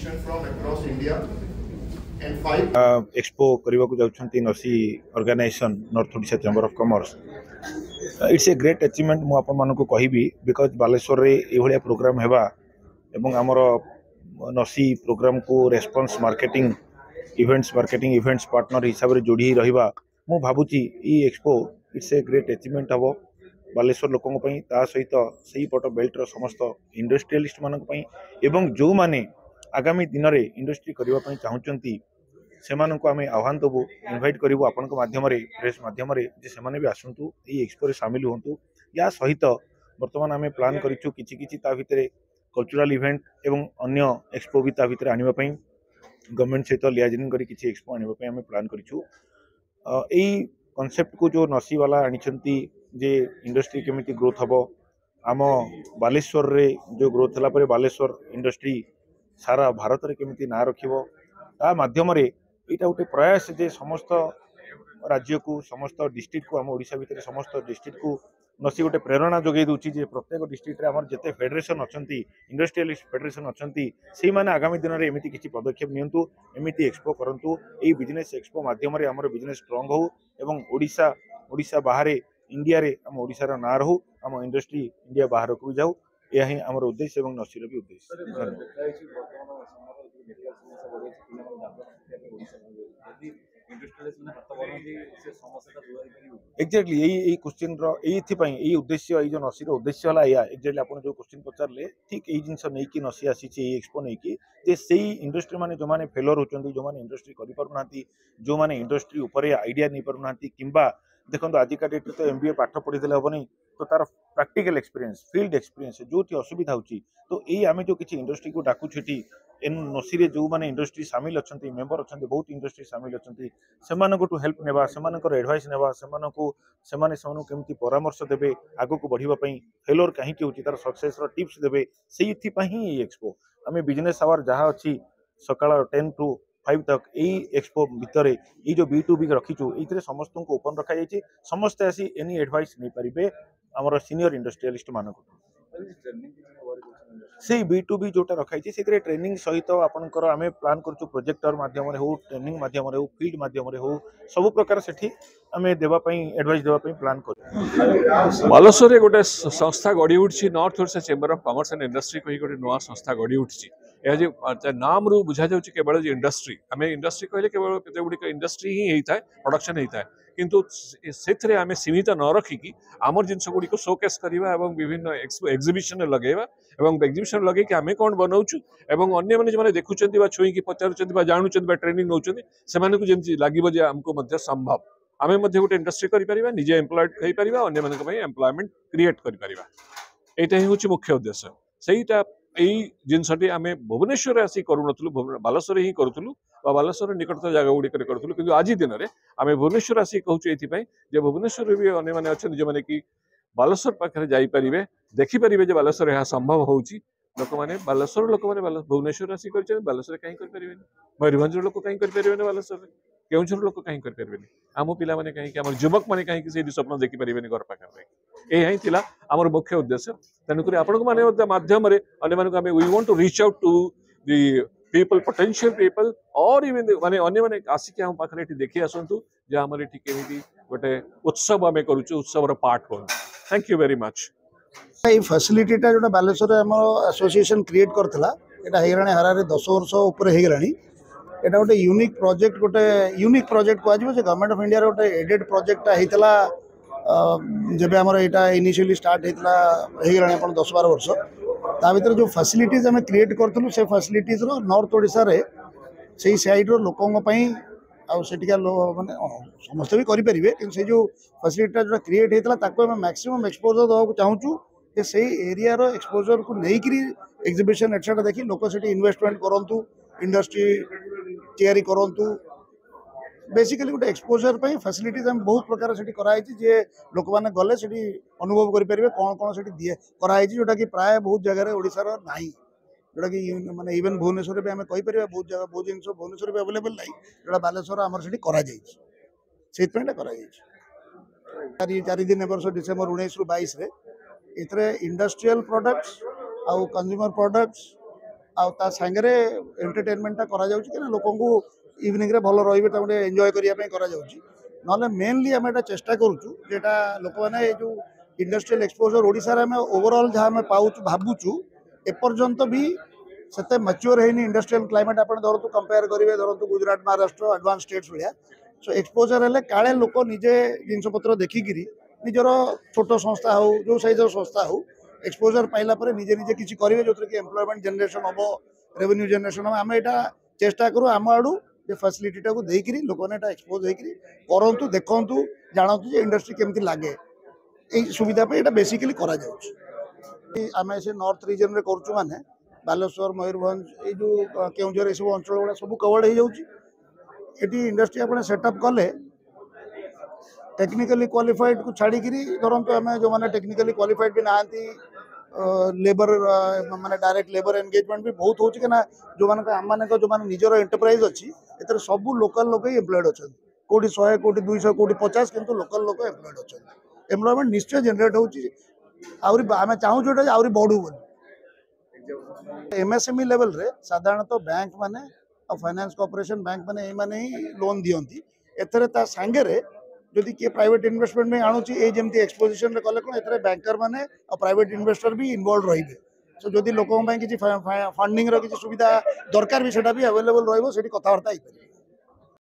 institutions from across India and 5 expo करने को जाउछंती नसी organisation north Odisha chamber of commerce. It's a great achievement मु आपण मानकु कहिबी बिकॉज बालेश्वर रे ए भलिया प्रोग्राम हेबा एवं हमर नसी प्रोग्राम को रेस्पॉन्स मार्केटिंग इवेंट्स पार्टनर हिसाब रे जोड़ी रहिबा मु भाबुची ई expo it's a great achievement हबो बालेश्वर लोकन पई ता सहित सही पट बेल्ट रो समस्त इंडस्ट्रियलिस्ट मानक पई एवं जो माने आगामी दिन रे इंडस्ट्री करबा पई चाहुचंती सेमानंको आमे आह्वान देबू इनवाइट करूँ आपण माध्यम प्रेस माध्यम जे से भी आसतु एक्सपो रे सामिल हूँ या सहित बर्तमान आम प्लान करूँ कि भितर कल्चरल इवेंट एवं अन्य एक्सपो भी ता भितर आने गवर्नमेंट सहित लियाजिंग कर एक्सपो आने आम प्लान करूँ कॉन्सेप्ट को जो नसी वाला आनी जे इंडस्ट्री केमिति ग्रोथ हम आम बालेश्वर रे जो ग्रोथ है बालेश्वर इंडस्ट्री सारा भारत रे केमिति ना रखिबो ता माध्यम रे एटा गोटे प्रयास जे समस्त राज्य को समस्त डिस्ट्रिक्ट को आम ओडिशा भितर समस्त डिस्ट्रिक्ट को नसी गोटे प्रेरणा जोगे दूची जे प्रत्येक डिस्ट्रिक्ट रे हमर जते फेडरेशन अछंती इंडस्ट्रियलिस्ट फेडरेशन अछंती सेही माने आगामी दिन रे एमिति किछि पदक्षेप नियंतु एमिति एक्सपो करंतु एई बिजनेस एक्सपो माध्यम रे हमर बिजनेस स्ट्रांग हो एवं ओडिशा बाहर इंडिया रे हम ओडिशा रा ना रहू हम इंडस्ट्री इंडिया बाहर को जाऊ यह ही हमर उद्देश्य एवं नसीर भी उद्देश्य। एक्जेक्टली यही क्वेश्चन यही उद्देश्य ये जो नसीर उद्देश्य है या एक्जेक्टली आप जो क्वेश्चन पचारे ठीक यही जिन नहीं कि नसी आसी एक्सपो नहीं कि से इंडस्ट्री माने जो माने फेलर होचंती जो माने इंडस्ट्री करि पारुनांती जो माने इंडस्ट्री ऊपर आइडिया नहीं पारुनांती किंबा देखो आजिका डेट तो एमबीए पाठ पढ़ी हेनी तो तार प्रैक्टिकल एक्सपीरियंस फील्ड एक्सपीरियंस जो असुविधा होची तो यही आम जो किसी इंडस्ट्री को डाकुछेटी एन नसी रे जो माने इंडस्ट्री सामिल अछंती मेंबर अछंती बहुत इंडस्ट्री सामिल अछंती सेमानकु हेल्प नेबा सेमानकर एडवाइस नेबा सेमानकु केमती परामर्श देबे आगो को बढ़िबा पई फेलोर काहे कि होची तार सक्सेस रो टिप्स देबे सेही पई ही एक्सपो आमे बिजनेस आवर जहाँ अच्छी सकाळ 10 टू 5 तक यही एक्सपो भितर ये जो B2B रखीचु ये समस्त को ओपन रखा जाइए समस्ते आसी एनी एडवाइस नहीं पारे आमर सीनियर इंडस्ट्रियलिस्ट मानक से B2B जोटा रखाई से ट्रेनिंग सहित आपंकर आम प्लान करूँ प्रोजेक्टर मध्यम हो ट्रेनिंग मध्यम हो फील्ड मध्यम हो सब प्रकार से आम देवाई एडवाइस देवाई प्लान कर बालेश्वर गोटे संस्था गढ़ी उठी north Odisha chamber of commerce and industry कही गोटे नुआ संस्था गढ़ी उठी यह नाम रू बुझा जाऊँ केवल इंडस्ट्री आम इंडस्ट्री कहले केवल केते गुड़िक इंडस्ट्री ही होता है प्रोडक्शन होता है किंतु से आम सीमित न रखिकी आमर जिन गुड़िक शोकेस करवा और विभिन्न एग्जिबिशन लगेगा और एग्जिबिशन लगे आम कौन बनाऊँ और अन्य मैंने जो देखुं छुईकी पचार जानूँ ट्रेनिंग नौ से लगे आमको संभव आम गोटे इंडस्ट्री कर निजे एम्प्लॉयड हो पार एम्प्लॉयमेंट क्रिएट कर यहाँ ही हूँ मुख्य उद्देश्य सहीटा यही जिनसटी आम भुवनेश्वर आसी करूँ बालेश्वर ही करूँ बालेश्वर निकटत जगह गुड़िक करूँ कि आज दिन में आम भुवनेश्वर आसी कहूँ ये भुवनेश्वर भी अन्य मैंने अच्छा जो मैंने कि बालेश्वर पाखे जापरें देखिपारे बालेश्वर यहाँ संभव होची लोक मैंने बालेश्वर लोक मैंने भुवनेश्वर आसी कर बालेश्वर कहीं करें मयूरभंज लोक कहीं करें बालेश्वर केउझर लोक कहीं करें आम पिला माने कहीं आम युवक मैंने कहीं स्वप्न देखिपारे घर पाखे यही थी आमर मुख्य उद्देश्य तेणुक आपण माध्यम we want to reach out to the people potential people और इवन माने अन्य माने आसिक हम पाखे देखी आसतु जे आमर ये केमी गोटे उत्सव आम करुचु उत्सव पार्ट हो थैंक यू वेरी मच ये फैसिलिटीटा जो बालेश्वर आम एसोसिएशन क्रिएट करथिला एटा हेगराणी हारारे 10 वर्ष ऊपर हेगराणी एटा गोटे यूनिक प्रोजेक्ट कहु जे गवर्नमेंट ऑफ इंडिया गोटे एडेड प्रोजेक्ट होता जब आमर यहाँ इनिशियली स्टार्ट होता हेगराणी अपन 10-12 वर्ष ता भीतर जो फैसिलिटीज आम क्रिएट करूँ से फैसिलिटीज नॉर्थ ओडिशा रे से साइड्र लोकों आटिका माने समस्त भी करेंगे कि से जो फैसिलिटी जो क्रिएट होता मैक्सिमम एक्सपोजर देवाक चाहूँ से एरिया रो एक्सपोजर को लेकिन एग्जिबिशन एटसेट्रा देखी लोक से इन्वेस्टमेंट करूँ इंडस्ट्री तैयारी करूँ बेसिकली गोटे एक्सपोजर फैसिलिटीज आम बहुत प्रकार से कराई जे लोक मैंने गले से अनुभव करेंगे कौन कौन से दिए कराई जोटा कि प्राय बहुत जगह ओडिशार नाही जोटा कि माने इवन भुवनेश्वर भी आम कहीपर बहुत जगह बहुत जिन भुवनेश्वर भी अवेलेबल ना जोटा बालेश्वर आमर से चार दिन वर्ष डिसेम्बर 19 ରୁ 22 रे इतरे इंडस्ट्रियल प्रोडक्ट्स आउ कंज्यूमर प्रोडक्ट्स ता सांगे एंटरटेनमेंटा करा जाउची कि लोकंकु इवनिंग रे भल रहिबे तामे एन्जॉय करिया पय करा जाउची नले मेनली आम एटा चेष्टा करूछु जेटा लोक माने जो इंडस्ट्रियल एक्सपोजर ओडिसा रे हम ओवरऑल जहाँ आम पाउछु भाबुछु एपर्यंत भी सेते मैच्योर हेनी इंडस्ट्रियल क्लाइमेट आपण धरतु कंपेयर करिवे धरतु गुजरात महाराष्ट्र एडवांस स्टेट्स भलिया सो एक्सपोजर हेले काळे लोक निजे जिनस पत्र देखिकिरी निजर छोट संस्था हो जो साइज संस्था हो एक्सपोजर पाइला परे निजे निजे किछि करिवे जोथरे कि एम्प्लॉयमेंट जनरेशन हबो रेवेन्यू जनरेशन हम आम एटा चेष्टा करू आम आडू जे फैसिलिटीटा को देकिरी लोक ने एटा एक्सपोज होइकिरी करंतु देखंतु जानतु जे इंडस्ट्री केमति लागे ए सुविधा पे एटा बेसिकली करा जाउछ आम से नॉर्थ रीजन रे करछु माने बालेश्वर मयूरभंज ये जो केउझर ये सब अंचल गुड़ा सब कवर्ड हो जाऊँगी इंडस्ट्री आप सेटअप कले टेक्निकली क्वालिफाइड को छाड़ी धरतु आम जो मैंने टेक्निकली क्वालिफाइड भी नहांती लेबर माने डायरेक्ट लेबर एंगेजमेंट भी बहुत हो जो मान आम मान जो मान निजर एंटरप्राइज अच्छी ए सब लोकल लोक ही एम्प्लॉयड अच्छा कौटी 100 कौटी 200 कौटी 50 किंतु लोकल लोक एम्प्लॉयड अच्छा एम्प्लॉयमेंट निश्चय जनरेट होमें चाहूँ जोटा आहरी बढ़ू बोली एमएसएमई लेवल रे साधारणतः बैंक माने और फाइनेंस कॉर्पोरेशन बैंक माने ए माने ही लोन दियंती एथरे ता सांगे रे जदि किए प्राइवेट इन्वेस्टमेंट में आणुची ए जेमती एक्सपोजिशन रे कले कोन एथरे बैंकर माने और प्राइवेट इन्वेस्टर भी इन्वॉल्व रहिबे सो जदि लोकन किछि फंडिंग रो किछि सुविधा दरकार भी सेटा भी अवेलेबल रहइबो सेठी कथावार्ता होई